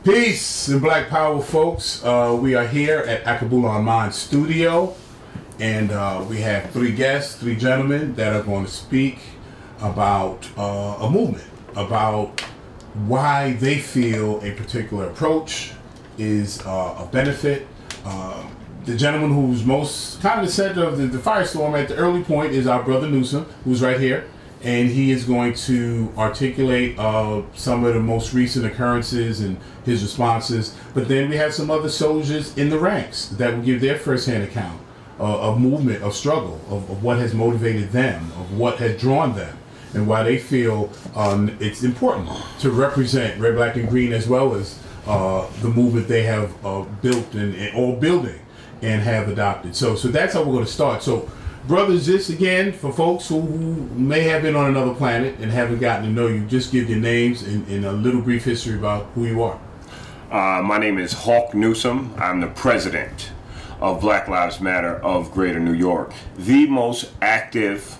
Peace and Black Power, folks. We are here at Akabula Mind Studio, and we have three guests, three gentlemen that are going to speak about a movement, about why they feel a particular approach is a benefit. The gentleman who's most kind of the center of the firestorm at the early point is our brother Newsome, who's right here. And he is going to articulate some of the most recent occurrences and his responses. But then we have some other soldiers in the ranks that will give their firsthand account of movement, of struggle, of what has motivated them, of what has drawn them, and why they feel it's important to represent red, black, and green, as well as the movement they have built and building and have adopted. So that's how we're going to start. So, brothers, just again, for folks who may have been on another planet and haven't gotten to know you, just give your names and a little brief history about who you are. My name is Hawk Newsome. I'm the president of Black Lives Matter of Greater New York, the most active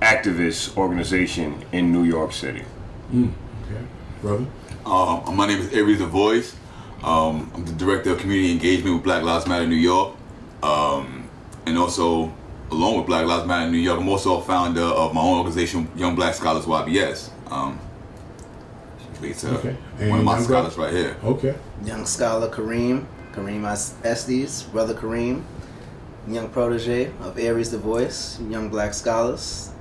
activist organization in New York City. Okay, brother. My name is Aries the Voice. I'm the director of community engagement with Black Lives Matter New York, and also, along with Black Lives Matter in New York, I'm also a founder of my own organization, Young Black Scholars YBS. Okay. One of my scholars right here. Okay. Young scholar Kareem Estes, brother Kareem, young protege of Aries the Voice, Young Black Scholars.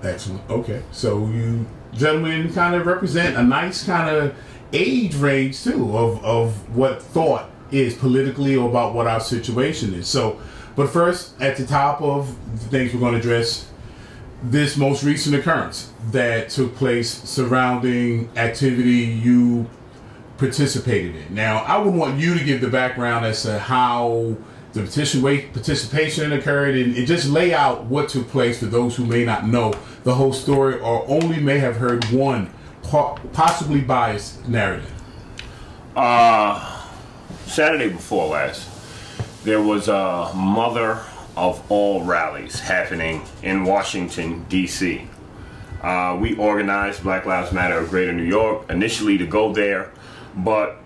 Excellent. Okay. So you gentlemen kind of represent a nice kind of age range too of what thought is politically or about what our situation is. So, but first, at the top of the things we're going to address, this most recent occurrence that took place surrounding activity you participated in. Now, I would want you to give the background as to how the participation occurred and just lay out what took place for those who may not know the whole story or only may have heard one possibly biased narrative. Saturday before last, there was a mother of all rallies happening in Washington, D.C. We organized Black Lives Matter of Greater New York initially to go there, but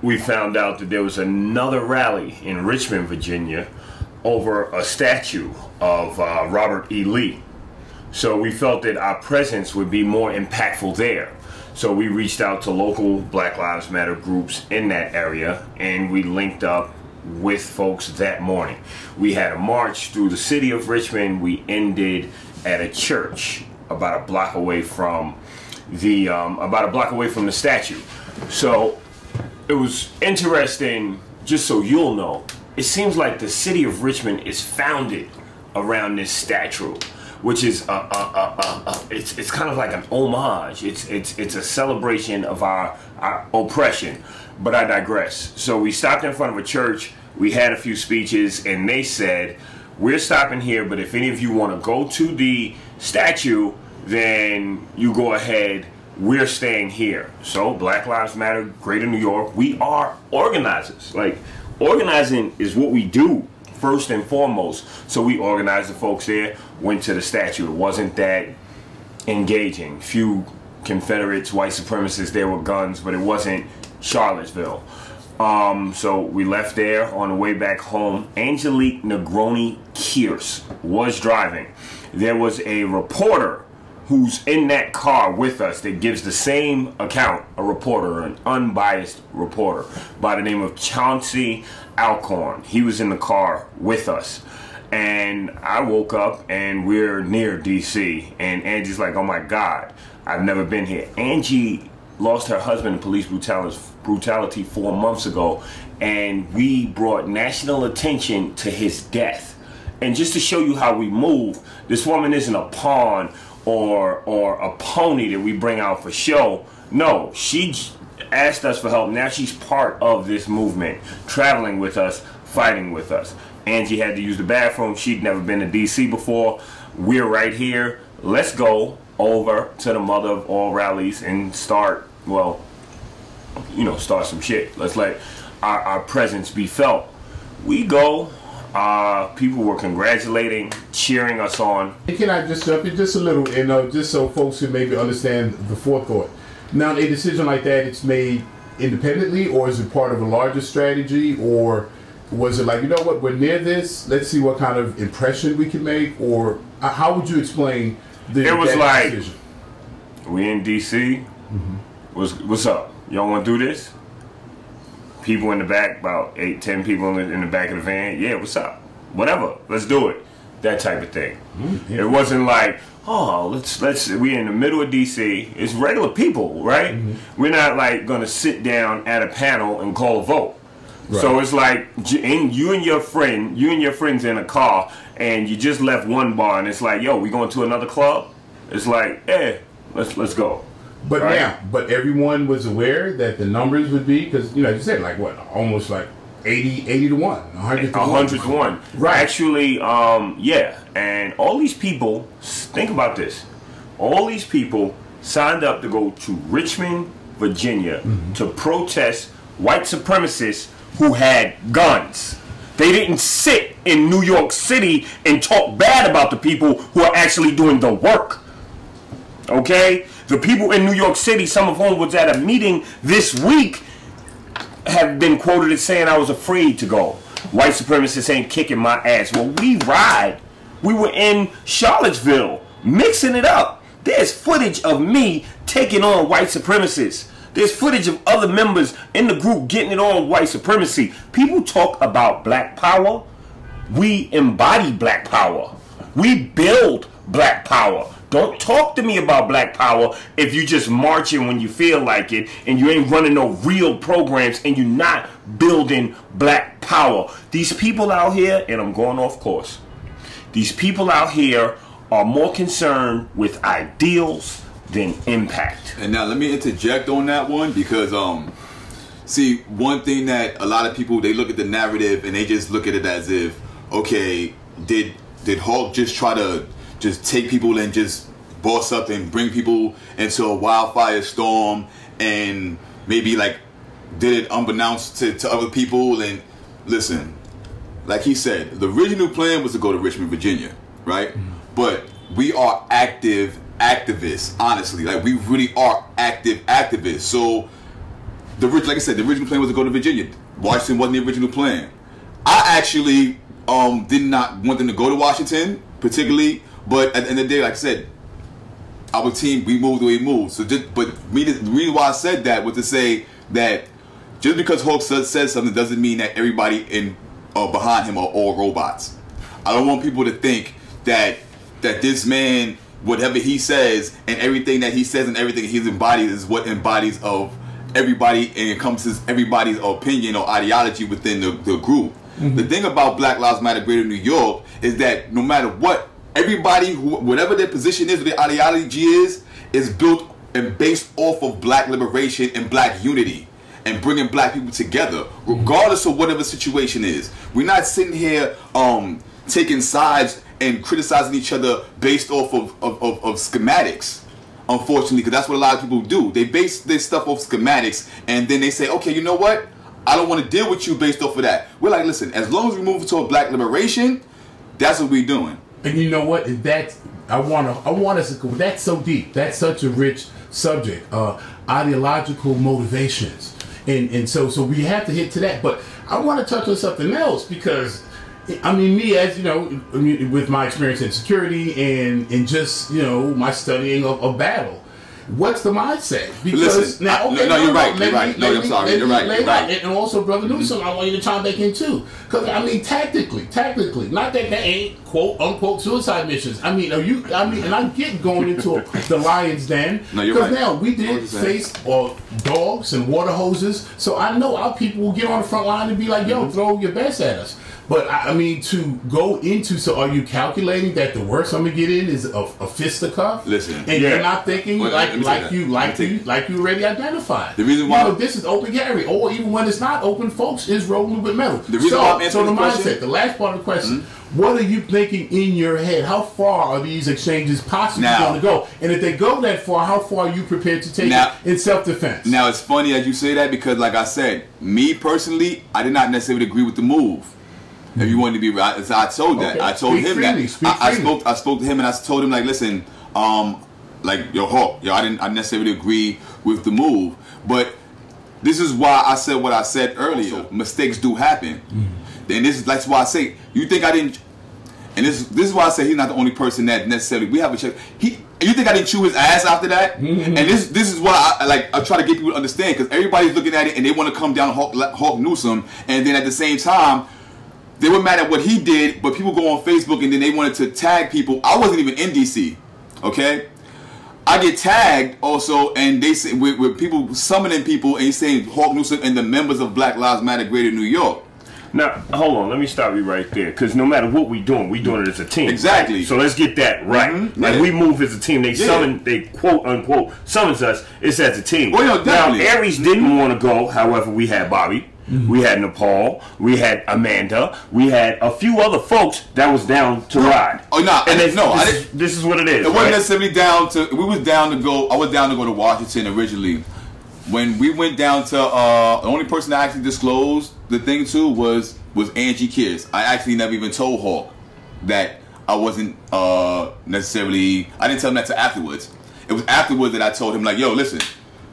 we found out that there was another rally in Richmond, Virginia, over a statue of Robert E. Lee. So we felt that our presence would be more impactful there. So we reached out to local Black Lives Matter groups in that area, and we linked up with folks that morning. We had a march through the city of Richmond. We ended at a church about a block away from the statue. So it was interesting. Just so you'll know, it seems like the city of Richmond is founded around this statue, which is it's kind of like an homage. It's a celebration of our oppression. But I digress. So we stopped in front of a church. We had a few speeches, and they said, "We're stopping here, but if any of you want to go to the statue, then you go ahead. We're staying here." So Black Lives Matter, Greater New York, we are organizers. Like, organizing is what we do first and foremost. So we organized the folks there, went to the statue. It wasn't that engaging. Few Confederates, white supremacists there with guns, but it wasn't Charlottesville. So we left there. On the way back home, Angelique Negroni Kearse was driving. There was a reporter who's in that car with us that gives the same account, a reporter, an unbiased reporter by the name of Chauncey Alcorn. He was in the car with us. And I woke up and we're near DC, and Angie's like, "Oh my God, I've never been here." Angie lost her husband in police brutality 4 months ago, and we brought national attention to his death. And just to show you how we move, this woman isn't a pawn or a pony that we bring out for show. No, she asked us for help. Now she's part of this movement, traveling with us, fighting with us. Angie had to use the bathroom. She'd never been to DC before. We're right here. Let's go over to the mother of all rallies and start, well, you know, start some shit. Let's let our presence be felt. We go. People were congratulating, cheering us on. Can I just jump in just a little, and just so folks can maybe understand the forethought. Now, a decision like that, it's made independently, or is it part of a larger strategy, or was it like, you know what, we're near this, let's see what kind of impression we can make, or how would you explain it was like decision? We in DC. What's up? Y'all want to do this? People in the back, about 8-10 people in the back of the van. Yeah, what's up? Whatever, let's do it. That type of thing. It wasn't like, oh, let's. We in the middle of DC. It's regular people, right? We're not like gonna sit down at a panel and call a vote. Right. So it's like you and your friends in a car, and you just left one bar, and it's like, yo, we going to another club? It's like, let's go. But right? But everyone was aware that the numbers would be, because you said like what, almost like 80 to 1, 100 to 1. 100 to 1. Right. Actually, yeah. And all these people, think about this. All these people signed up to go to Richmond, Virginia to protest white supremacists who had guns. They didn't sit in New York City and talk bad about the people who are actually doing the work. Okay? The people in New York City, some of whom was at a meeting this week, have been quoted as saying I was afraid to go. White supremacists ain't kicking my ass. Well, we ride. We were in Charlottesville, mixing it up. There's footage of me taking on white supremacists. There's footage of other members in the group getting it on white supremacy. People talk about black power. We embody black power. We build black power. Don't talk to me about black power if you just marching when you feel like it and you ain't running no real programs and you're not building black power. These people out here, and I'm going off course, these people out here are more concerned with ideals than impact. And now let me interject on that one, because see, one thing that a lot of people, they look at the narrative and they just look at it as if, okay, did Hawk just try to just take people and just boss up and bring people into a wildfire storm, and maybe like did it unbeknownst to other people? And listen, like he said, the original plan was to go to Richmond, Virginia, right? But we are activists, honestly. Like, we really are active activists. So like I said, the original plan was to go to Virginia. Washington wasn't the original plan. I actually did not want them to go to Washington particularly, but at the end of the day, like I said, our team, we moved the way we moved. So the reason why I said that was to say that just because Hawk says something doesn't mean that everybody behind him are all robots. I don't want people to think that this man, whatever he says and everything that he says and everything he embodies is what embodies of everybody and encompasses everybody's opinion or ideology within the group. The thing about Black Lives Matter Greater New York is that no matter what, everybody, whatever their position is, what their ideology is built and based off of black liberation and black unity and bringing black people together, regardless of whatever situation is. We're not sitting here taking sides and criticizing each other based off of schematics, unfortunately, because that's what a lot of people do. They base their stuff off schematics, and then they say, okay, you know what? I don't want to deal with you based off of that. We're like, listen, as long as we move into a black liberation, that's what we're doing. And you know what? I want us to go. That's so deep. That's such a rich subject. Ideological motivations, and so we have to hit to that. But I want to touch on something else, because I mean, me, as you know, with my experience in security and just my studying of battle. What's the mindset? Because listen, now, okay, no, you're right. You're right. No, I'm sorry. You're right. You're right. And also, Brother Newsome, I want you to chime back in too. Because I mean, tactically, not that they ain't quote unquote suicide missions. I mean, and I get going into the lion's den. No, you're right. Because now we did face dogs and water hoses, so I know our people will get on the front line and be like, "Yo, throw your best at us." But I mean, to go into, so are you calculating that the worst I'm gonna get in is a fisticuff? Listen, and you're not thinking like you already identified. The reason why this is open carry, or even when it's not open, folks is rolling with metal. The reason why I'm answering the the mindset, question, the last part of the question. What are you thinking in your head? How far are these exchanges possibly going to go? And if they go that far, how far are you prepared to take it in self-defense? Now, it's funny as you say that, because like I said, me personally, I did not necessarily agree with the move. If you wanted to be right, I told that. Okay. I told him that. I spoke to him and I told him, like, listen, like, yo, Hawk, I didn't necessarily agree with the move. But This is why I said what I said earlier. Mistakes do happen. And that's why I say, you think I didn't, and this is why I say he's not the only person that necessarily, we have a check. You think I didn't chew his ass after that? And this is why I try to get people to understand, because everybody's looking at it and they want to come down Hawk Newsome, and then at the same time, they were mad at what he did, but people go on Facebook and then they wanted to tag people. I wasn't even in DC, okay? I get tagged also, and they say with people summoning people and saying Hawk Newsome and the members of Black Lives Matter Greater New York. Now, hold on, let me stop you right there, because no matter what we doing it as a team. Exactly. Right? So let's get that right. Like, we move as a team. They summon, they quote unquote summons us. It's as a team. Well, yo, now, Aries didn't want to go. However, we had Bobby. We had Nepal, we had Amanda, we had a few other folks that was down to ride. Oh no, This is what it is. It wasn't necessarily down to. We was down to go. I was down to go to Washington originally. When we went down to, the only person that actually disclosed the thing to was Angie Kiss. I actually never even told Hawk that I wasn't necessarily. I didn't tell him that till afterwards. It was afterwards that I told him, like, yo, listen,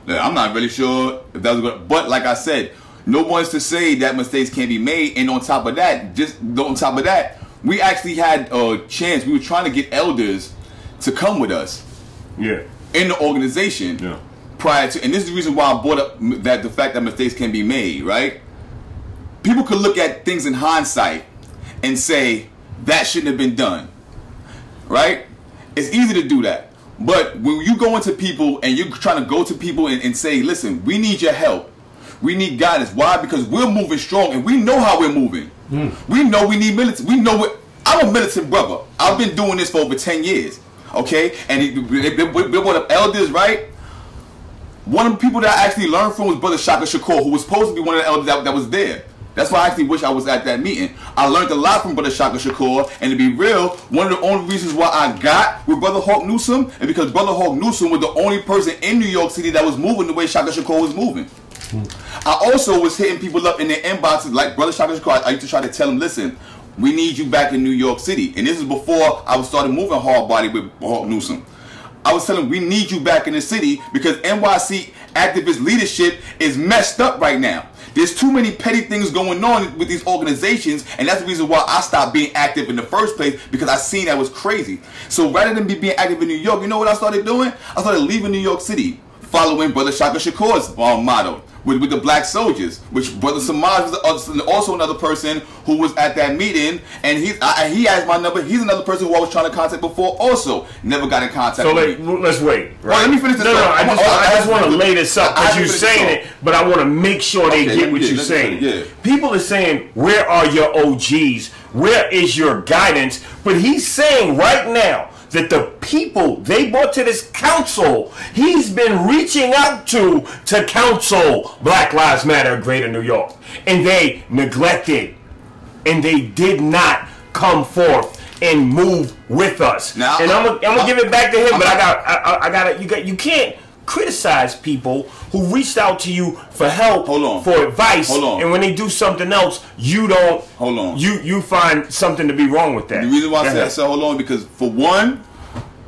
I'm not really sure if that was good, but like I said. No one's to say that mistakes can't be made, and on top of that, we actually had a chance. We were trying to get elders to come with us, in the organization, prior to. And this is the reason why I brought up the fact that mistakes can be made. Right? People could look at things in hindsight and say that shouldn't have been done. Right? It's easy to do that, but when you go into people and you're trying to go to people and say, "Listen, we need your help." We need guidance. Why? Because we're moving strong, and we know how we're moving. We know we need militant. We know I'm a militant brother. I've been doing this for over 10 years. Okay, and they brought up elders, right? One of the people that I actually learned from was Brother Shaka Shakur, who was supposed to be one of the elders that was there. That's why I actually wish I was at that meeting. I learned a lot from Brother Shaka Shakur, and to be real, one of the only reasons why I got with Brother Hawk Newsome is because Brother Hawk Newsome was the only person in New York City that was moving the way Shaka Shakur was moving. I also was hitting people up in their inboxes like Brother Shaka Shakur. I used to try to tell them, listen, we need you back in New York City. And this is before I was started moving hard body with Hawk Newsome. I was telling them, we need you back in the city because NYC activist leadership is messed up right now. There's too many petty things going on with these organizations, and that's the reason why I stopped being active in the first place, because I seen that was crazy. So rather than being active in New York, you know what I started doing? I started leaving New York City, following Brother Shaka Shakur's motto. With the black soldiers, which Brother Smalls was also another person who was at that meeting, and he has my number. He's another person who I was trying to contact before, also never got in contact with me. Let's wait. Right? Well, let me finish this. I just want to lay this up because you're saying it, but I want to make sure they get what you're saying. People are saying, where are your OGs? Where is your guidance? But he's saying right now that the people they brought to this council, he's been reaching out to counsel Black Lives Matter Greater New York, and they neglected, and they did not come forth and move with us. Now, and I'm gonna give it back to him, but I got you can't criticize people who reached out to you for help, for advice, and when they do something else, you don't. You find something to be wrong with that. The reason why I said hold on, because for one,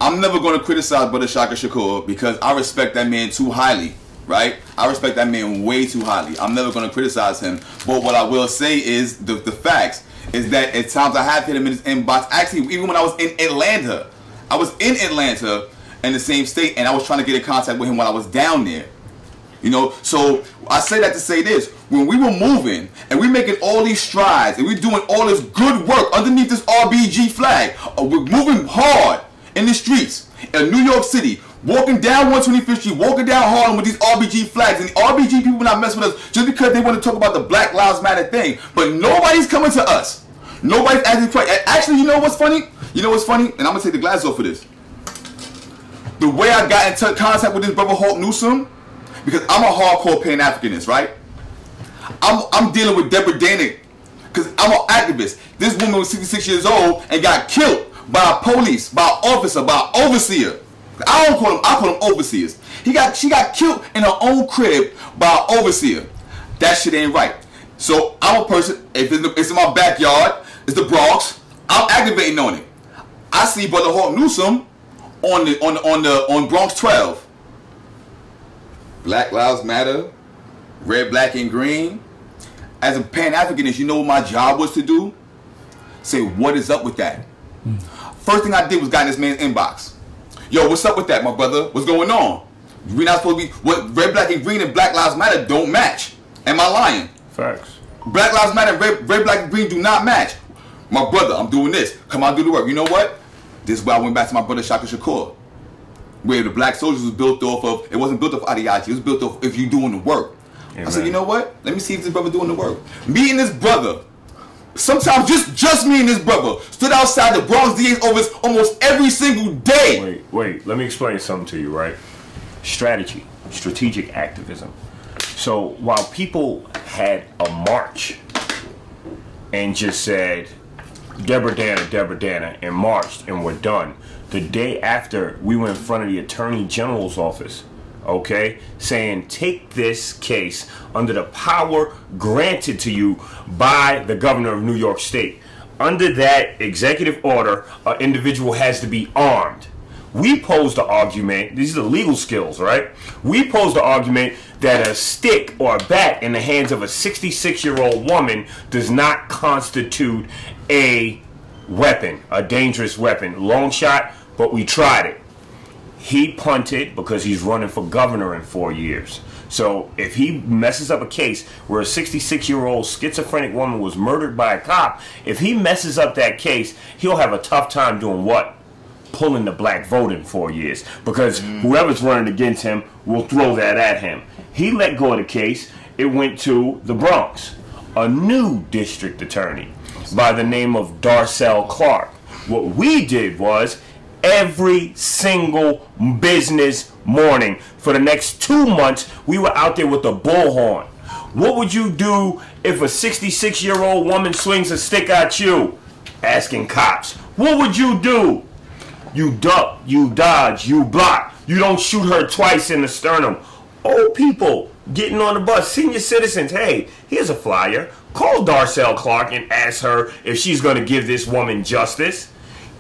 I'm never going to criticize Brother Shaka Shakur because I respect that man too highly, right? I respect that man way too highly. I'm never going to criticize him. But what I will say is the facts is that at times I have hit him in his inbox. Actually, even when I was in Atlanta, in the same state, and I was trying to get in contact with him while I was down there. You know, so I say that to say this. When we were moving and we're making all these strides and we're doing all this good work underneath this RBG flag, we're moving hard in the streets in New York City, walking down 125th Street, walking down Harlem with these RBG flags, and the RBG people not mess with us just because they want to talk about the Black Lives Matter thing. But nobody's coming to us. Nobody's asking questions. Actually, you know what's funny? You know what's funny? And I'm going to take the glasses off for this. The way I got into contact with this brother Hawk Newsome, because I'm a hardcore Pan-Africanist, right? I'm dealing with Deborah Danick because I'm an activist. This woman was 66 years old and got killed by police, by an officer, by an overseer. I call them overseers. She got killed in her own crib by an overseer. That shit ain't right. So I'm a person, if it's in my backyard, it's the Bronx, I'm activating on it. I see Brother Hawk Newsome on Bronx 12. Black Lives Matter, red, black, and green. As a Pan-Africanist, you know what my job was to do? Say, what is up with that? First thing I did was got in this man's inbox. Yo, what's up with that, my brother? What's going on? We're not supposed to be, what red, black, and green and Black Lives Matter don't match. Am I lying? Facts. Black Lives Matter, red, black, and green do not match. My brother, I'm doing this. Come on, do the work. You know what? This is where I went back to my brother Shaka Shakur. Where the black soldiers was built off of, it wasn't built off ideology, it was built off if you doing the work. Amen. I said, you know what? Let me see if this brother doing the work. Me and this brother, sometimes just me and this brother, stood outside the Bronx DA's office almost every single day. Wait, let me explain something to you, right? Strategic activism. So while people had a march and just said, Deborah Dana, and marched and were done, the day after we went in front of the Attorney General's office, okay, saying take this case under the power granted to you by the governor of New York State. Under that executive order, an individual has to be armed. We posed the argument, these are the legal skills, right? We posed the argument that a stick or a bat in the hands of a 66-year-old woman does not constitute a weapon, a dangerous weapon. Long shot, but we tried it. He punted because he's running for governor in 4 years. So if he messes up a case where a 66-year-old schizophrenic woman was murdered by a cop, if he messes up that case, he'll have a tough time doing what? Pulling the black vote in 4 years, because whoever's running against him will throw that at him. He let go of the case. It went to the Bronx. A new district attorney by the name of Darcel Clark. What we did was every single business morning for the next 2 months, we were out there with the bullhorn. What would you do if a 66-year-old woman swings a stick at you? Asking cops. What would you do? You duck, you dodge, you block. You don't shoot her twice in the sternum. Old people getting on the bus, senior citizens, hey, here's a flyer. Call Darcel Clark and ask her if she's going to give this woman justice.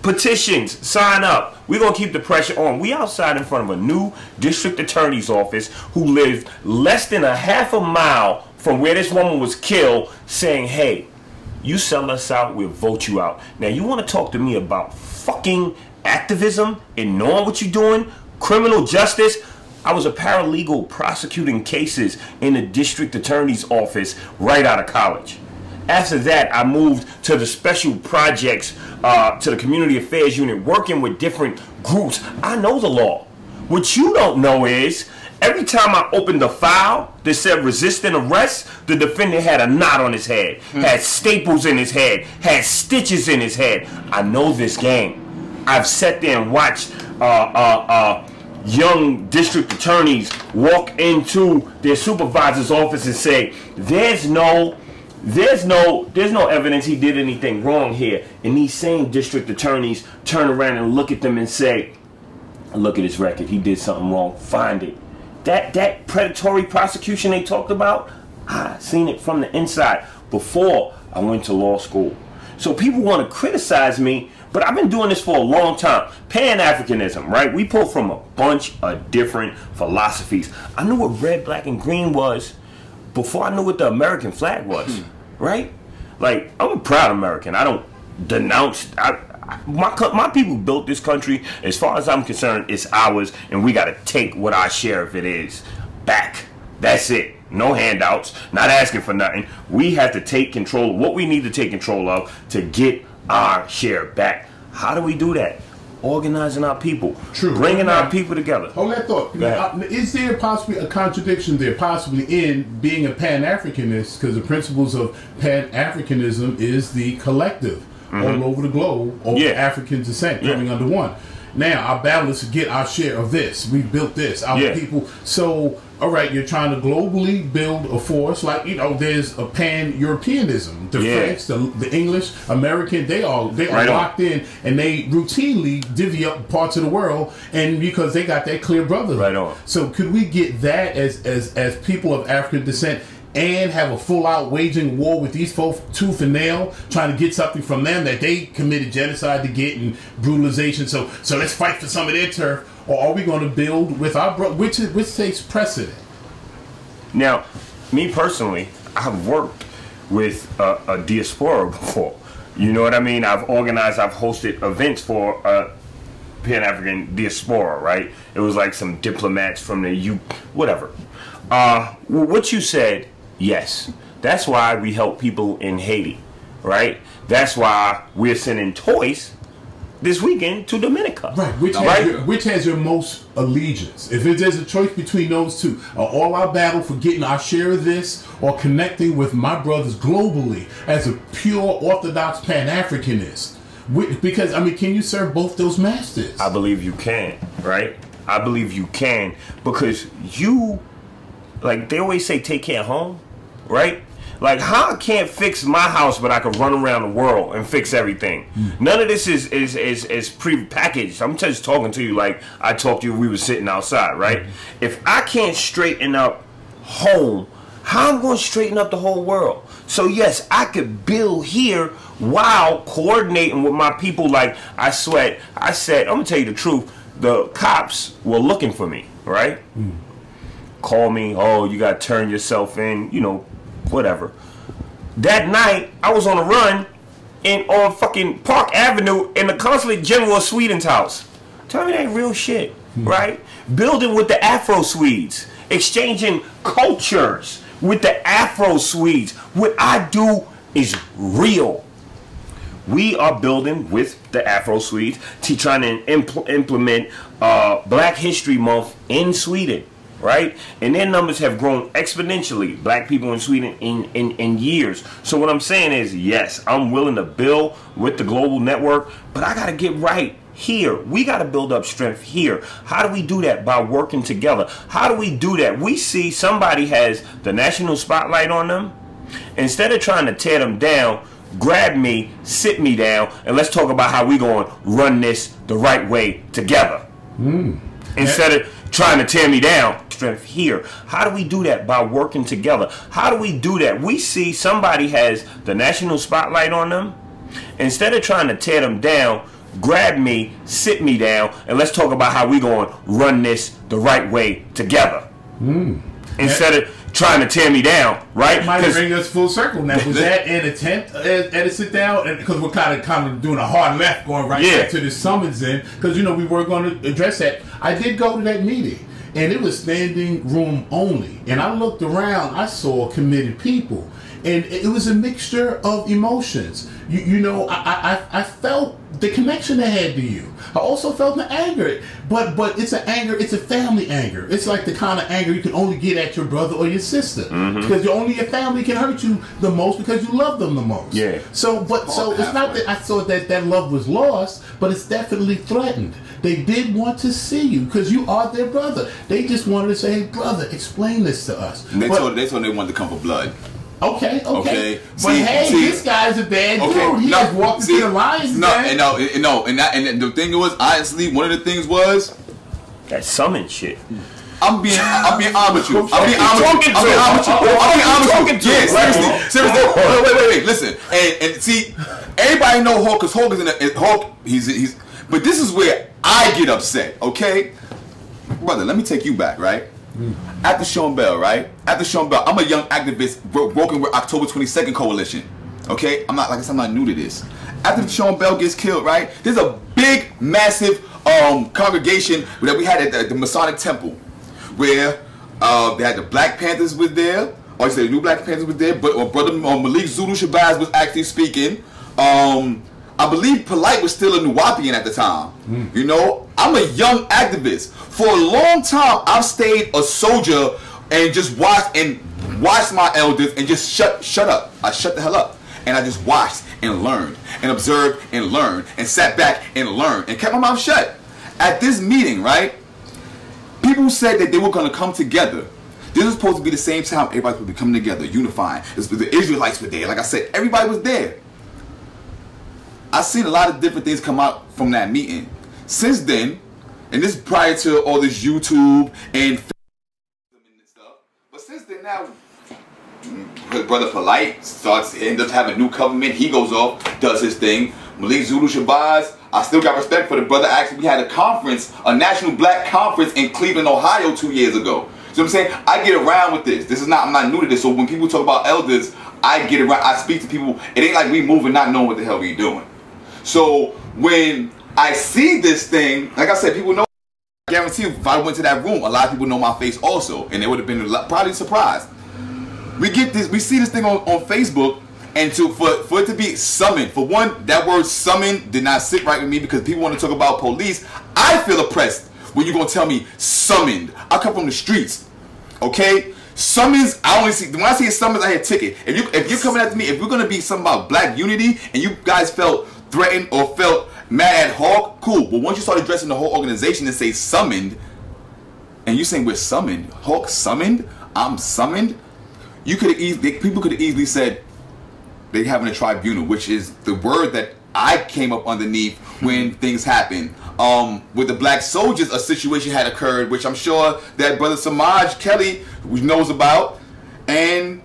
Petitions, sign up. We're going to keep the pressure on. We outside in front of a new district attorney's office who lived less than a half a mile from where this woman was killed, saying, hey, you sell us out, we'll vote you out. Now, you want to talk to me about fucking activism and knowing what you're doing? Criminal justice? I was a paralegal prosecuting cases in the district attorney's office right out of college. After that, I moved to the special projects, to the community affairs unit, working with different groups. I know the law. What you don't know is, every time I opened the file that said resisting arrest, the defendant had a knot on his head, had staples in his head, had stitches in his head. I know this game. I've sat there and watched young district attorneys walk into their supervisor's office and say, there's no evidence he did anything wrong here. And these same district attorneys turn around and look at them and say, look at his record, he did something wrong, find it. That predatory prosecution they talked about, I seen it from the inside before I went to law school. So people want to criticize me, but I've been doing this for a long time. Pan-Africanism, right? We pull from a bunch of different philosophies. I knew what red, black, and green was before I knew what the American flag was, right? Like, I'm a proud American. I don't denounce. My people built this country. As far as I'm concerned, it's ours, and we got to take what our share of it is back. That's it. No handouts. Not asking for nothing. We have to take control of what we need to take control of to get our share back. How do we do that? Organizing our people. True. Bringing our people together. Hold that thought. Is there possibly a contradiction there possibly in being a Pan-Africanist? Because the principles of Pan-Africanism is the collective all over the globe, all African descent coming under one. Now, our battle is to get our share of this. We built this. Our people. So, all right, you're trying to globally build a force. Like, you know, there's a Pan-Europeanism. The French, the English, American, they are locked in, and they routinely divvy up parts of the world, and because they got that clear brotherhood. Right on. So could we get that as people of African descent and have a full-out waging war with these folks tooth and nail, trying to get something from them that they committed genocide to get and brutalization? So let's fight for some of their turf. Or are we going to build with our brother, which takes precedent? Now, me personally, I've worked with a diaspora before. You know what I mean? I've organized, I've hosted events for Pan-African diaspora, right? It was like some diplomats from the whatever. What you said, yes. That's why we help people in Haiti, right? That's why we're sending toys this weekend to Dominica. Right. Which has your most allegiance? If there's a choice between those two, all our battle for getting our share of this or connecting with my brothers globally as a pure Orthodox Pan-Africanist. Because, I mean, can you serve both those masters? I believe you can, right? I believe you can, because you, like they always say, take care home, right? Like, how I can't fix my house, but I can run around the world and fix everything. None of this is pre-packaged. I'm just talking to you like I talked to you. We were sitting outside, right? If I can't straighten up home, how am I going to straighten up the whole world? So yes, I could build here while coordinating with my people. Like I said, I'm gonna tell you the truth. The cops were looking for me, right? Call me. Oh, you got to turn yourself in. You know. Whatever. That night, I was on a run on fucking Park Avenue in the Consulate General of Sweden's house. Tell me that ain't real shit, right? Building with the Afro Swedes, exchanging cultures with the Afro Swedes. What I do is real. We are building with the Afro Swedes, trying to implement Black History Month in Sweden. Right? And their numbers have grown exponentially, black people in Sweden, in years. So what I'm saying is, yes, I'm willing to build with the global network, but I got to get right here. We got to build up strength here. How do we do that? By working together. How do we do that? We see somebody has the national spotlight on them. Instead of trying to tear them down, grab me, sit me down, and let's talk about how we going to run this the right way together. Instead of trying to tear me down, strength here. How do we do that? By working together. How do we do that? We see somebody has the national spotlight on them. Instead of trying to tear them down, grab me, sit me down, and let's talk about how we going to run this the right way together. Instead of trying to tear me down, right? It might bring us full circle now. Was that an attempt at a sit down? Because we're kind of doing a hard left, going right back to the summons in. Because, you know, we were going to address that. I did go to that meeting, and it was standing room only. And I looked around, I saw committed people. And it was a mixture of emotions. You know, I felt the connection they had to you. I also felt the anger. But it's an anger, it's a family anger. It's like the kind of anger you can only get at your brother or your sister. Because only your family can hurt you the most because you love them the most. Yeah. So it's not that I thought that love was lost, but it's definitely threatened. They did want to see you because you are their brother. They just wanted to say, hey, brother, explain this to us. And they told they wanted to come for blood. Okay. But this guy's a bad dude. He has walked into the lines. And the thing was, honestly, one of the things was that summon shit. I'm being honest with you. I'm being honest with you. Yeah, seriously. Wait. Listen, and see, everybody know Hulk because Hulk is in Hulk. He's. But this is where I get upset. Okay, brother, let me take you back, right? After Sean Bell, right? After Sean Bell, I'm a young activist working with October 22nd Coalition. Okay? I'm not new to this. After Sean Bell gets killed, right? There's a big, massive congregation that we had at the Masonic Temple where they had the Black Panthers was there. Or you say the new Black Panthers was there, but Brother Malik Zulu Shabazz was actually speaking. I believe Polite was still a Nuwapian at the time. You know, I'm a young activist. For a long time, I've stayed a soldier and just watched my elders and just shut up. I shut the hell up. And I just watched and learned and observed and learned and sat back and learned and kept my mouth shut. At this meeting, right, people said that they were going to come together. This was supposed to be the same time everybody would be coming together, unifying. The Israelites were there. Like I said, everybody was there. I've seen a lot of different things come out from that meeting. Since then, and this is prior to all this YouTube and stuff, but since then now, Brother Polite ends up having a new government. He goes off, does his thing. Malik Zulu Shabazz, I still got respect for the brother. Actually, we had a conference, a national black conference in Cleveland, Ohio 2 years ago. So I'm saying I get around with this. This is not, I'm not new to this. So when people talk about elders, I get around. I speak to people. It ain't like we moving not knowing what the hell we doing. So when I see this thing, like I said, people know. I guarantee you, if I went to that room, a lot of people know my face also, and they would have been probably surprised. We get this. We see this thing on Facebook. And for it to be summoned, for one, that word summon did not sit right with me because people want to talk about police. I feel oppressed when you're going to tell me summoned. I come from the streets, okay? Summons, I only see, when I see a summons, I hear ticket. If you're coming after me, if we're going to be something about black unity and you guys felt threatened or felt mad at Hawk, cool. But once you start addressing the whole organization and say summoned, and you saying we're summoned, Hawk summoned, I'm summoned, you could have easily, people could have easily said, they having a tribunal, which is the word that I came up underneath when things happen. With the black soldiers, a situation had occurred, which I'm sure that brother Samaj Kelly knows about, and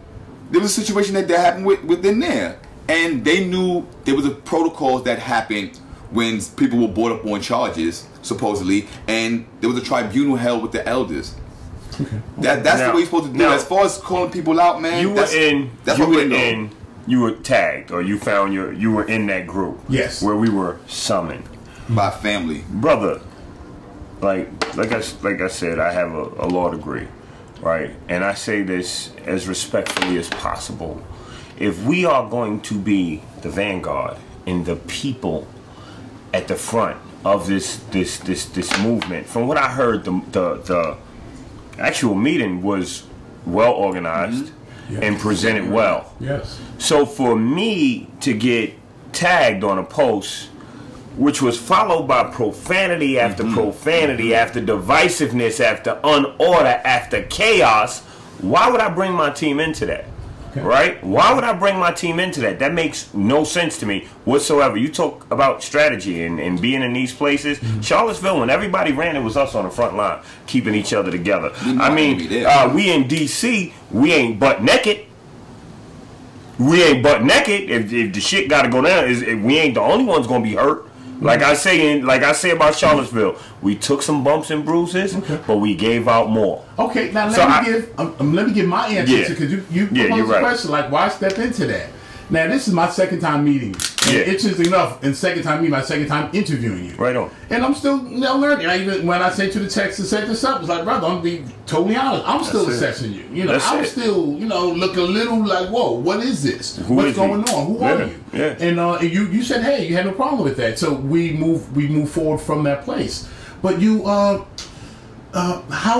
there was a situation that happened within there, and they knew there was a protocol that happened when people were brought up on charges, supposedly, and there was a tribunal held with the elders. Okay. That's now, the way you're supposed to do it. As far as calling people out, man, you were tagged, or you were in that group. Yes. Where we were summoned by family, brother. Like I said, I have a law degree, right? And I say this as respectfully as possible. If we are going to be the vanguard and the people at the front of this movement, from what I heard, the actual meeting was well organized. Mm-hmm. Yes. And presented well. Yes. So for me to get tagged on a post, which was followed by profanity after profanity, after divisiveness, after unorder, after chaos, why would I bring my team into that? Okay. Right? Why would I bring my team into that? That makes no sense to me whatsoever. You talk about strategy and being in these places. Charlottesville, when everybody ran, it was us on the front line, keeping each other together. I mean, we in D.C., we ain't butt naked. We ain't butt naked. If the shit got to go down, we ain't the only ones going to be hurt. Like I say about Charlottesville, we took some bumps and bruises, but we gave out more. Okay, now let me give my answer because you posed a question like, why step into that? Now this is my second time meeting. Interesting enough, and second time interviewing you. Right on. And I'm still learning. Even when I sent you the text to set this up, it's like, brother, I'm gonna be totally honest. I'm still assessing you. I'm still, look a little like, whoa, what is this? What's going on? Who are you? Yeah. And you said, hey, you had no problem with that. So we move forward from that place. But you, how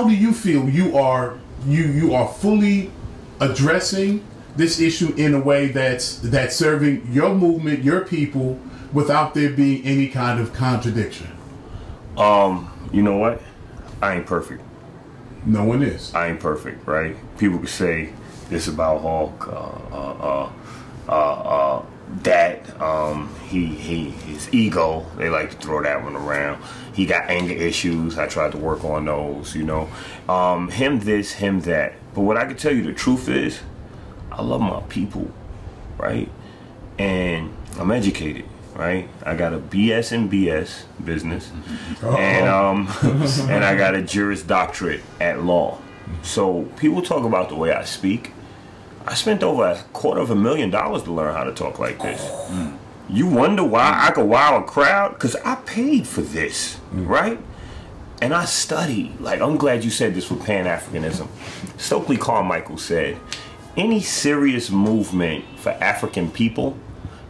do you feel you are fully addressing this issue in a way that's serving your movement, your people, without there being any kind of contradiction? You know what? I ain't perfect. No one is. I ain't perfect, right? People could say this about Hawk, his ego, they like to throw that one around. He got anger issues. I tried to work on those, him this, him that. But what I can tell you, the truth is, I love my people, right? And I'm educated, right? I got a BS in BS, business, and I got a Juris Doctorate at law. So people talk about the way I speak. I spent over $250,000 to learn how to talk like this. You wonder why I could wow a crowd? Because I paid for this, right? And I studied. Like, I'm glad you said this with Pan-Africanism. Stokely Carmichael said, any serious movement for African people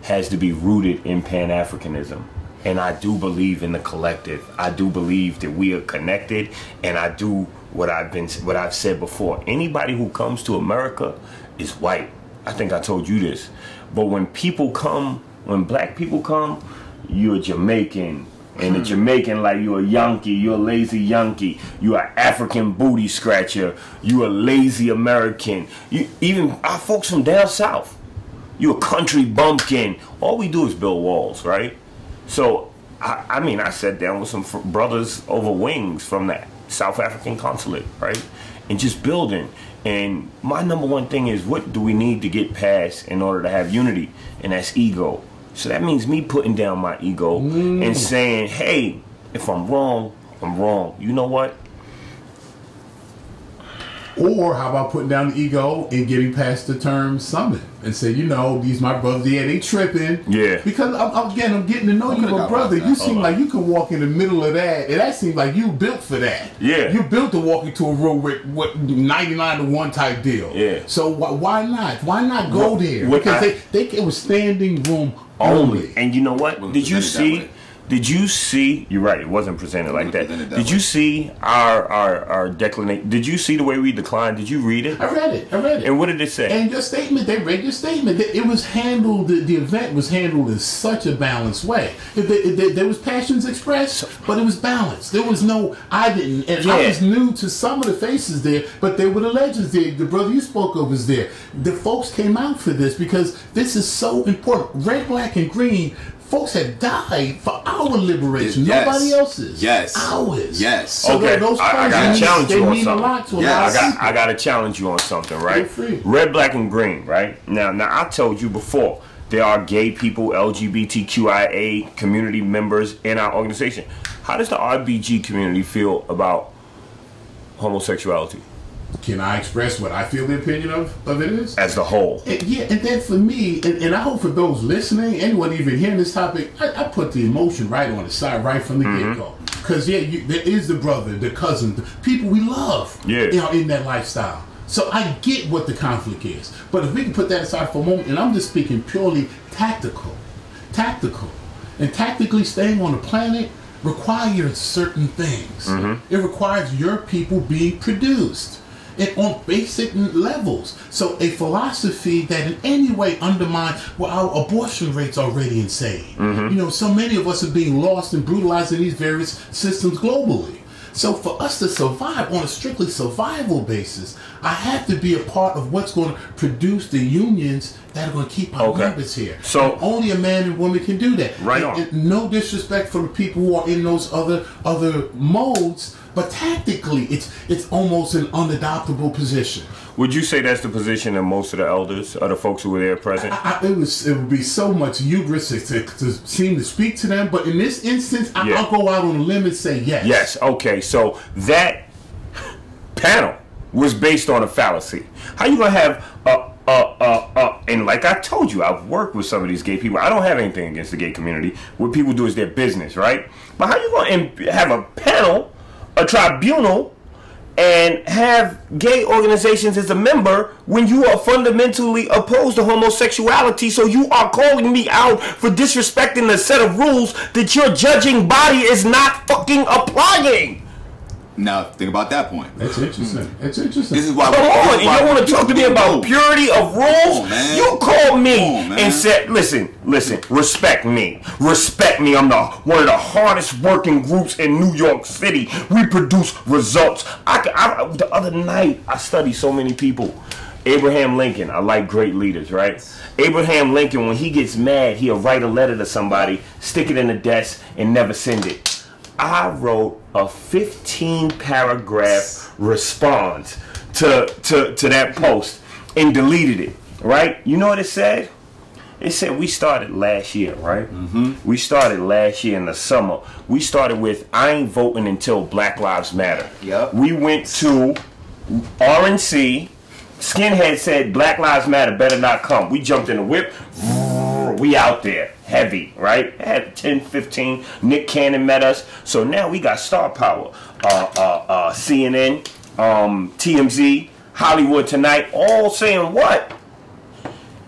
has to be rooted in Pan-Africanism. And I do believe in the collective. I do believe that we are connected, and I do what I've said before. Anybody who comes to America is white. I think I told you this. But when black people come, you're Jamaican. And a Jamaican, like, you're a Yankee, you're a lazy Yankee, you're an African booty scratcher, you're a lazy American. Even our folks from down south, you're a country bumpkin. All we do is build walls, right? So, I sat down with some brothers over wings from the South African consulate, right? And just building. And my number one thing is, what do we need to get past in order to have unity? And that's ego. So that means me putting down my ego and saying, hey, if I'm wrong, I'm wrong. You know what? Or how about putting down the ego and getting past the term summit and say, you know, these my brothers, yeah, they tripping. Yeah. Because I'm getting to know you, but brother, you seem like you can walk in the middle of that, and that seems like you built for that. Yeah. You built to walk into a room with what 99 to 1 type deal. Yeah. So why not? Why not go there? Because it was standing room only. And you know what? Did you see? Did you see? You're right. It wasn't presented like that. Did you see our declination? Did you see the way we declined? Did you read it? I read it. And what did it say? And your statement. They read your statement. It was handled. The event was handled in such a balanced way. There was passions expressed, but it was balanced. There was no. I didn't. And I was new to some of the faces there, but they were the legends there. The brother you spoke of was there. The folks came out for this because this is so important. Red, black, and green. Folks had died for our liberation. Yes. Nobody else's. Yes. Ours. Yes. So okay. those I gotta challenge you on something. I gotta challenge you on something, right? Red, black, and green, right? Now I told you before, there are gay people, LGBTQIA community members in our organization. How does the RBG community feel about homosexuality? Can I express what I feel the opinion of it is? As the whole. And then for me, and I hope for those listening, anyone even hearing this topic, I put the emotion right on the side, right from the get-go. Because, there is the brother, the cousin, the people we love in that lifestyle. So I get what the conflict is. But if we can put that aside for a moment, and I'm just speaking purely tactical. And tactically staying on the planet requires certain things. It requires your people being produced. And on basic levels. So a philosophy that in any way undermines, well, our abortion rate's already insane. You know, so many of us are being lost and brutalized in these various systems globally. So for us to survive on a strictly survival basis, I have to be a part of what's going to produce the unions that are going to keep our members here. So and only a man and woman can do that. Right on. And no disrespect for the people who are in those other modes, but tactically, it's almost an unadoptable position. Would you say that's the position of most of the elders, or the folks who were there present? It would be so much hubris to seem to speak to them, but in this instance, I'll go out on a limb and say yes. Yes. Okay. So that panel was based on a fallacy. How you gonna have and like I told you, I've worked with some of these gay people. I don't have anything against the gay community. What people do is their business, right? But how you gonna have a panel, a tribunal, and have gay organizations as a member when you are fundamentally opposed to homosexuality? So you are calling me out for disrespecting the set of rules that your judging body is not fucking applying. Now think about that point. That's interesting. It's interesting. This is why. Come on, and you want to talk to me about purity of rules? You called me and said, "Listen, respect me. I'm one of the hardest working groups in New York City. We produce results." The other night, I studied so many people. Abraham Lincoln. I like great leaders, right? Abraham Lincoln, when he gets mad, he'll write a letter to somebody, stick it in the desk, and never send it. I wrote a 15-paragraph response to that post and deleted it, right? You know what it said? It said we started last year, right? We started last year in the summer. We started with, I ain't voting until Black Lives Matter. Yep. We went to RNC. Skinhead said Black Lives Matter better not come. We jumped in the whip. We out there. Heavy, right? Had 10, 15. Nick Cannon met us. So now we got star power. CNN, TMZ, Hollywood Tonight, all saying what?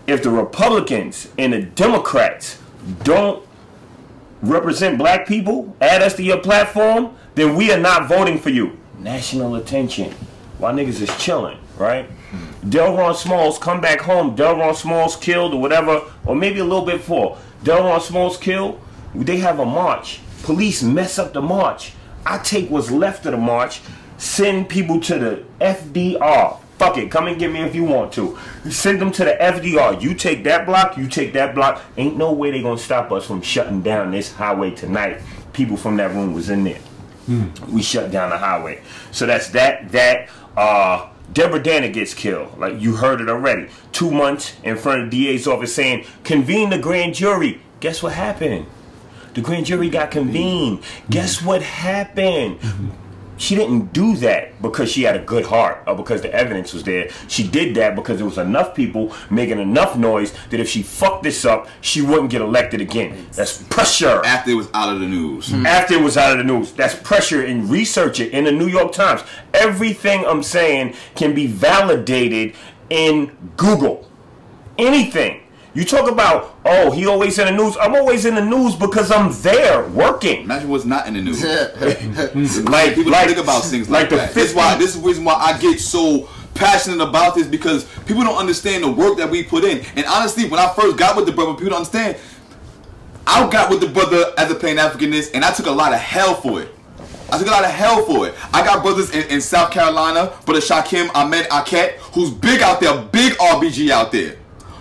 If the Republicans and the Democrats don't represent black people, add us to your platform, then we are not voting for you. National attention. While niggas is chilling, right? Delron Smalls come back home. Delron Smalls killed or whatever, or maybe a little bit before. Delron Smalls killed. They have a march. Police mess up the march. I take what's left of the march, send people to the FDR. Fuck it, come and get me if you want to. Send them to the FDR. You take that block, you take that block. Ain't no way they gonna stop us from shutting down this highway tonight. People from that room was in there. We shut down the highway. So that's that. Deborah Danner gets killed. Like you heard it already. 2 months in front of the DA's office saying, convene the grand jury. Guess what happened? The grand jury got convened. Guess what happened? she didn't do that because she had a good heart or because the evidence was there. She did that because there was enough people making enough noise that if she fucked this up, she wouldn't get elected again. That's pressure. After it was out of the news. After it was out of the news. That's pressure, and research it in the New York Times. Everything I'm saying can be validated in Google. Anything. You talk about, oh, he always in the news. I'm always in the news because I'm there working. Imagine what's not in the news. like people think about things like that. This is the reason why I get so passionate about this, because people don't understand the work that we put in. And honestly, when I first got with the brother, people don't understand. I got with the brother as a Pan-Africanist, and I took a lot of hell for it. I got brothers in South Carolina, brother Shakim Ahmed Aket, who's big out there, big RBG out there.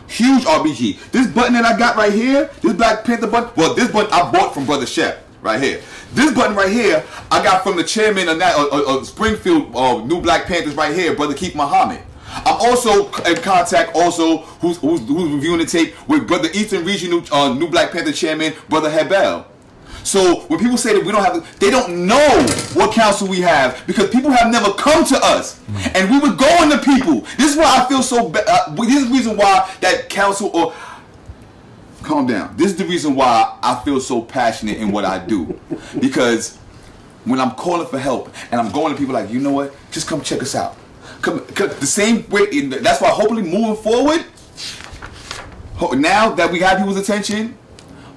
Huge RBG. This button that I got right here, this Black Panther button, well, this button I bought from Brother Shep right here. This button right here, I got from the chairman of that Springfield New Black Panthers right here, Brother Keith Muhammad. I'm also in contact, who's reviewing the tape with Brother Eastern Regional New Black Panther chairman, Brother Hebel. So when people say that we don't have, they don't know what council we have, because people have never come to us, and we were going to people. This is why I feel so bad. This is the reason why that council, or calm down. This is the reason why I feel so passionate in what I do, because when I'm calling for help and I'm going to people like, you know what, just come check us out. Come the same way. That's why hopefully moving forward, now that we have people's attention,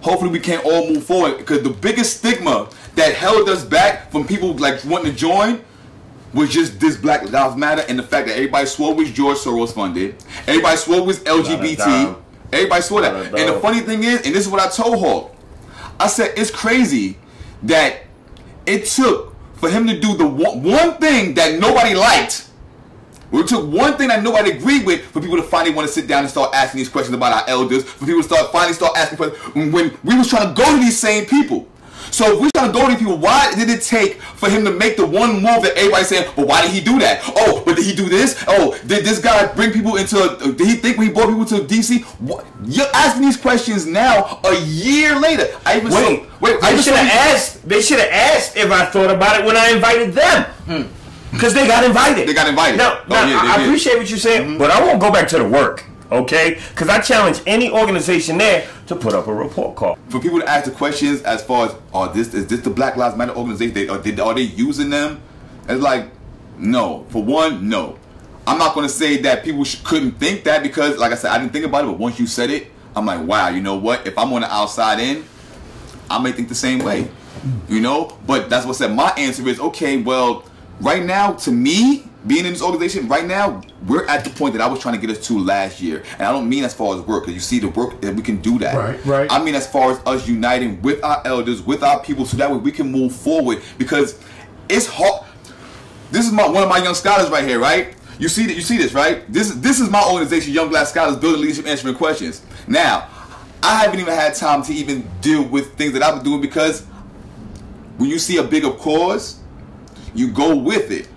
hopefully we can all move forward, because the biggest stigma that held us back from people like wanting to join was just this Black Lives Matter, and the fact that everybody swore it was George Soros funded, everybody swore it was LGBT, everybody swore that. And the funny thing is, and this is what I told Hawk, I said it's crazy that it took for him to do the one thing that nobody liked. It took one thing that nobody agreed with for people to finally want to sit down and start asking these questions about our elders, for people to finally start asking questions when we was trying to go to these same people. So if we're trying to go to these people, why did it take for him to make the one move that everybody's saying, well, why did he do that? Oh, but did he do this? Oh, did this guy bring people into, did he think when he brought people to DC? What? You're asking these questions now, a year later. They should have asked if I thought about it when I invited them. Because they got invited. Now, I appreciate what you're saying, but I won't go back to the work, okay? Because I challenge any organization there to put up a report card. For people to ask the questions as far as, is this the Black Lives Matter organization? Are they using them? It's like, no. For one, no. I'm not going to say that people couldn't think that, because, like I said, I didn't think about it, but once you said it, I'm like, wow, you know what? If I'm on the outside in, I may think the same way, you know? But that's what I said. My answer is, okay, well, right now, to me, being in this organization, right now, we're at the point that I was trying to get us to last year. And I don't mean as far as work, because you see the work that we can do that. Right. I mean as far as us uniting with our elders, with our people, so that way we can move forward. Because it's hard. This is one of my young scholars right here, right? You see this, right? This is my organization, Young Black Scholars Building Leadership, Answering Questions. Now, I haven't even had time to even deal with things that I've been doing, because when you see a bigger cause, you go with it.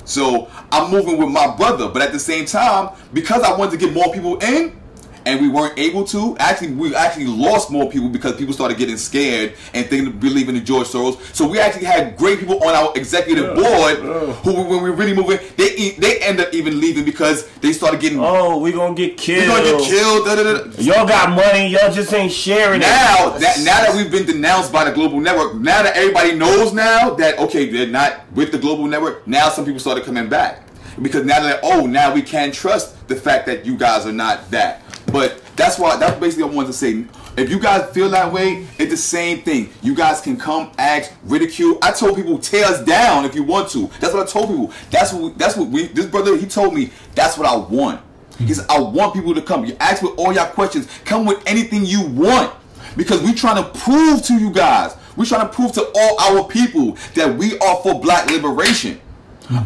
So I'm moving with my brother, but at the same time, because I wanted to get more people in, and we weren't able to, we actually lost more people, because people started getting scared and believing in George Soros. So we actually had great people on our executive board who, when we were really moving, they end up even leaving because they started getting, oh, we're gonna get killed. We're gonna get killed. Y'all got money, y'all just ain't sharing it. Now that we've been denounced by the global network, now that everybody knows now that, okay, they're not with the global network, now some people started coming back. Because now they're like, oh, now we can trust the fact that you guys are not that. But that's basically what I wanted to say. If you guys feel that way, it's the same thing. You guys can come, ask, ridicule. I told people, tear us down if you want to. That's what I told people. This brother, he told me, that's what I want. He said, I want people to come. You ask with all your questions. Come with anything you want. Because we're trying to prove to you guys, we're trying to prove to all our people that we are for black liberation.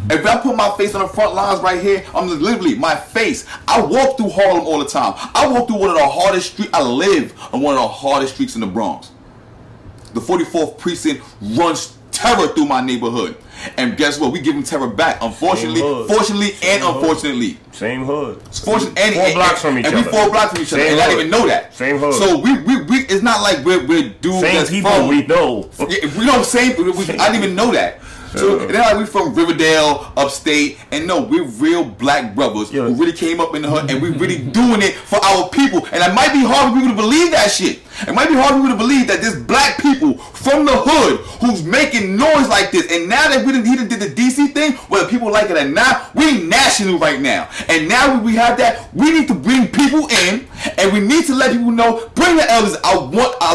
If I put my face on the front lines right here, I'm literally my face. I walk through Harlem all the time. I walk through one of the hardest streets. I live on one of the hardest streets in the Bronx. The 44th precinct runs terror through my neighborhood. And guess what? We give them terror back. Unfortunately, fortunately, and unfortunately. Same hood. Four blocks from each other. And we 4 blocks from each other. And I didn't even know that. Same hood. So it's not like we're dudes same that's people from. we know. We know same. I didn't even know that. So they're like we from Riverdale, upstate, and no, we're real black brothers who really came up in the hood, and we really doing it for our people. And it might be hard for people to believe that shit. It might be hard for people to believe that there's black people from the hood who's making noise like this. And now that he done did the DC thing, whether people like it or not, we national right now. And now we have that, we need to bring people in, and we need to let people know, bring the elders. I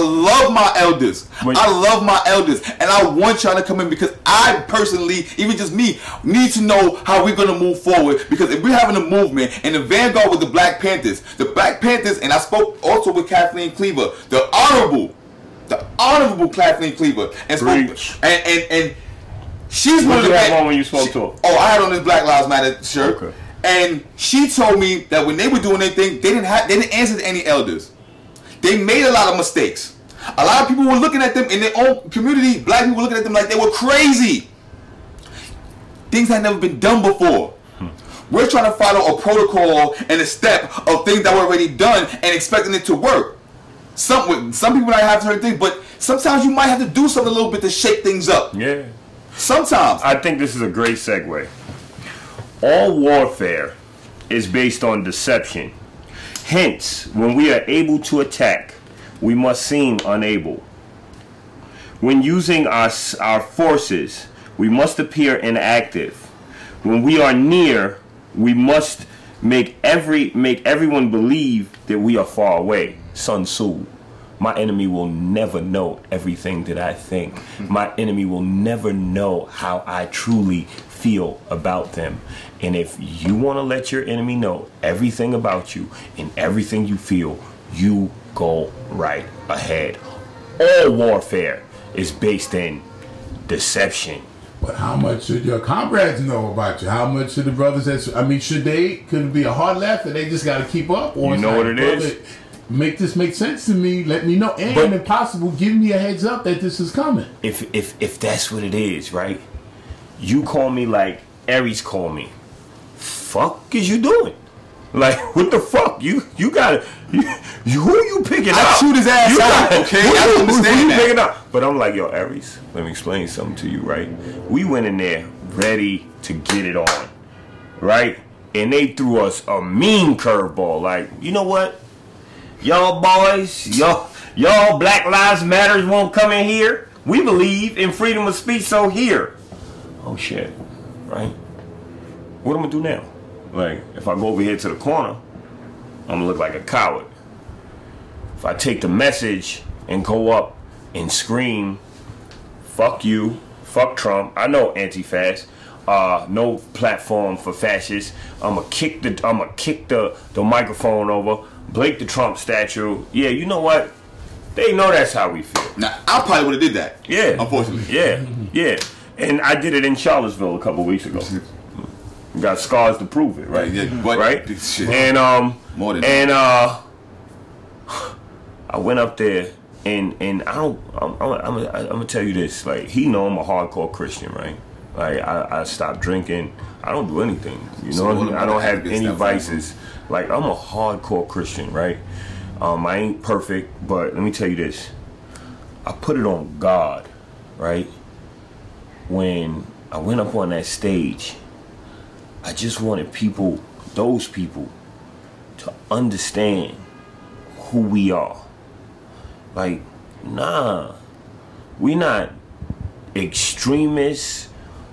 love my elders. I love my elders. And I want y'all to come in because I personally, even just me, need to know how we're going to move forward. Because if we're having a movement, and the vanguard with the Black Panthers, and I spoke also with Kathleen Cleaver, the honorable Kathleen Cleaver, and she's one of the best. When you spoke to her? Oh, I had on this Black Lives Matter shirt, okay. And she told me that when they were doing anything, they didn't answer to any elders. They made a lot of mistakes. A lot of people were looking at them in their own community. Black people were looking at them like they were crazy. Things had never been done before. We're trying to follow a protocol and a step of things that were already done and expecting it to work. Some people might have certain things, but sometimes you might have to do something a little bit to shake things up. Yeah. Sometimes. I think this is a great segue. All warfare is based on deception. Hence, when we are able to attack, we must seem unable. When using our forces, we must appear inactive. When we are near, we must make everyone believe that we are far away. Sun Tzu. My enemy will never know everything that I think. My enemy will never know how I truly feel about them. And if you want to let your enemy know everything about you and everything you feel, you go right ahead. All warfare is based in deception. But how much should your comrades know about you? How much should the brothers could it be a hard left and they just got to keep up? Or you know what it is? Make this make sense to me. Let me know, and if possible, give me a heads up that this is coming. If that's what it is, right? You call me like Aries called me. Fuck is you doing? Like, what the fuck? You gotta who you picking up? I shoot his ass out. Okay, I understand who that. Picking up? But I'm like, yo, Aries, let me explain something to you, right? We went in there ready to get it on, right? And they threw us a mean curveball. Like, you know what? Y'all boys, y'all Black Lives Matters won't come in here. We believe in freedom of speech, so here. Oh shit, right? What am I gonna do now? Like, if I go over here to the corner, I'm gonna look like a coward. If I take the message and go up and scream, fuck you, fuck Trump, I know anti-fascist, no platform for fascists, I'm gonna kick the microphone over, break the Trump statue. Yeah, you know what? They know that's how we feel. Now, I probably would have did that. Yeah. Unfortunately. Yeah. And I did it in Charlottesville a couple weeks ago. Got scars to prove it, right? Yeah, but right? Shit. And more than I went up there and I'm gonna tell you this, like, he know I'm a hardcore Christian, right? Like, I stopped drinking. I don't do anything. You know what I mean? I don't have any vices. Like, I'm a hardcore Christian, right? I ain't perfect, but let me tell you this. I put it on God, right? When I went up on that stage, I just wanted those people, to understand who we are. Like, nah, we not extremists,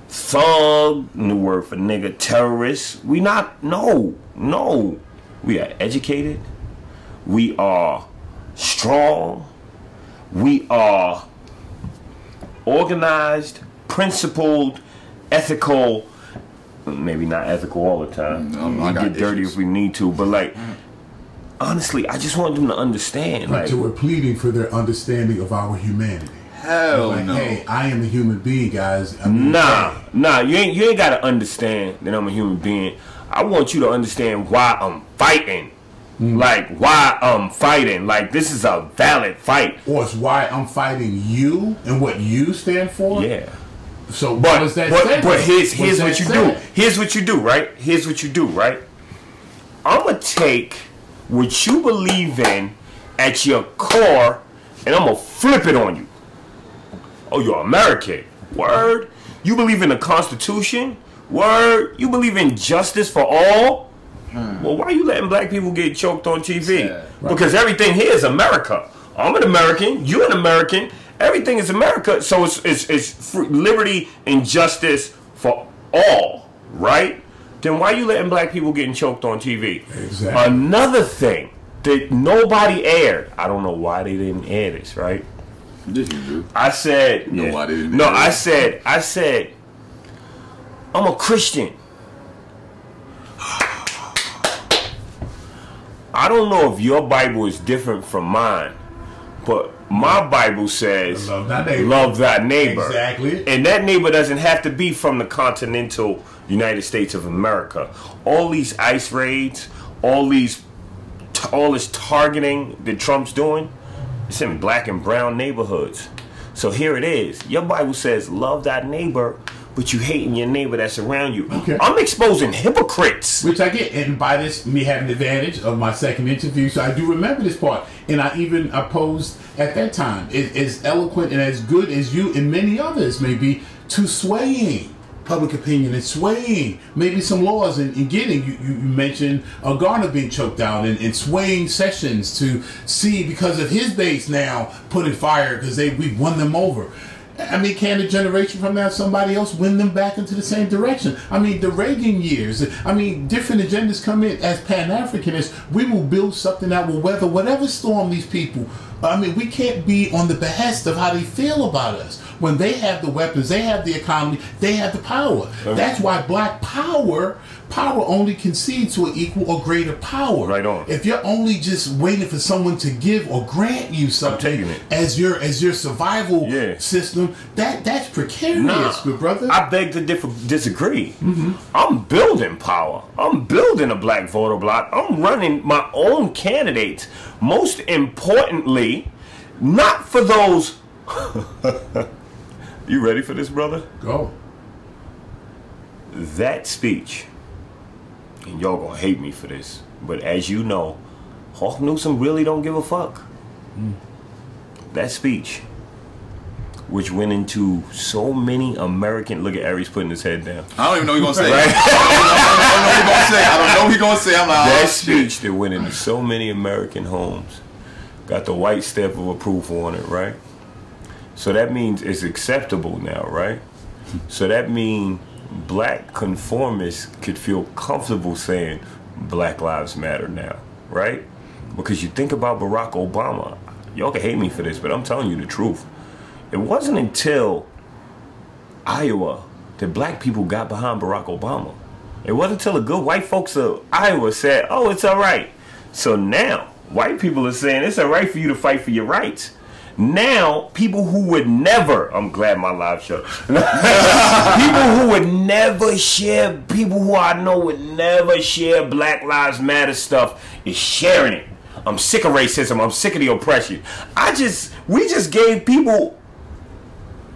thug, new word for nigga, terrorists. We not, no. We are educated. We are strong. We are organized, principled, ethical. Maybe not ethical all the time. We get dirty if we need to, but like, honestly, I just want them to understand. Like, we're pleading for their understanding of our humanity. Hell like, no. Hey, I am a human being, guys. Nah, you ain't gotta understand that I'm a human being. I want you to understand why I'm fighting. Like, why I'm fighting. Like, this is a valid fight. Or it's why I'm fighting you and what you stand for. Yeah. So what does that say? But here's what you do. Here's what you do, right? Here's what you do, right? I'm gonna take what you believe in at your core, and I'm gonna flip it on you. Oh, you're American. Word. You believe in the Constitution? Word. You believe in justice for all? Well, why are you letting black people get choked on TV? Right. Because everything here is America. I'm an American. You're an American. Everything is America. So it's liberty and justice for all, right? Then why are you letting black people getting choked on TV? Exactly. Another thing that nobody aired. I don't know why they didn't air this, right? Yes, you do. I said, No, why they didn't no, air I it? said, I'm a Christian. I don't know if your Bible is different from mine, but my Bible says Love thy neighbor. Love thy neighbor. Exactly. And that neighbor doesn't have to be from the continental United States of America. All these ICE raids, all this targeting that Trump's doing, it's in black and brown neighborhoods. So here it is. Your Bible says love thy neighbor, but you hating your neighbor that's around you. Okay. I'm exposing hypocrites. Which I get, and by this, me having the advantage of my second interview, so I do remember this part. And I posed at that time, as eloquent and as good as you and many others may be, to swaying public opinion and swaying maybe some laws and getting, you mentioned Garner being choked out and swaying Sessions to see, because of his base now putting fire because we won them over. I mean, can a generation from now somebody else win them back into the same direction? I mean, the Reagan years, I mean, different agendas come in. As Pan-Africanists, we will build something that will weather whatever storm these people. I mean, we can't be on the behest of how they feel about us. When they have the weapons, they have the economy, they have the power. Okay. That's why black power only concedes to an equal or greater power. Right on. If you're only just waiting for someone to give or grant you something taking it. as your survival system, that's precarious, good brother. I beg to disagree. I'm building power. I'm building a black voter bloc. I'm running my own candidates. Most importantly, not for those. You ready for this, brother? Go. That speech, and y'all gonna hate me for this, but as you know, Hawk Newsome really don't give a fuck. That speech, which went into so many American. Look at Aries putting his head down. I don't even know what he's gonna say. Right? I don't know what he's gonna say. I'm like, That oh, speech that went into so many American homes got the white stamp of approval on it, right? So that means it's acceptable now, right? So that means black conformists could feel comfortable saying Black Lives Matter now, right? Because you think about Barack Obama. Y'all can hate me for this, but I'm telling you the truth. It wasn't until Iowa that black people got behind Barack Obama. It wasn't until the good white folks of Iowa said, oh, it's all right. So now, white people are saying it's all right for you to fight for your rights. Now, people who would never, I'm glad my live show, people who would never share, people who I know would never share Black Lives Matter stuff is sharing it. I'm sick of racism. I'm sick of the oppression. We just gave people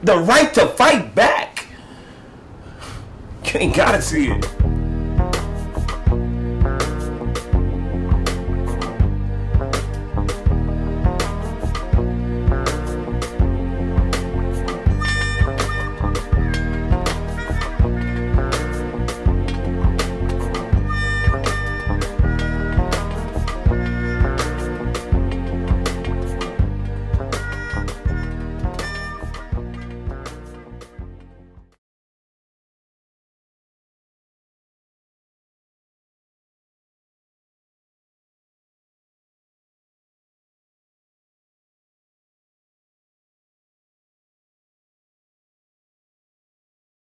the right to fight back. You ain't gotta see it.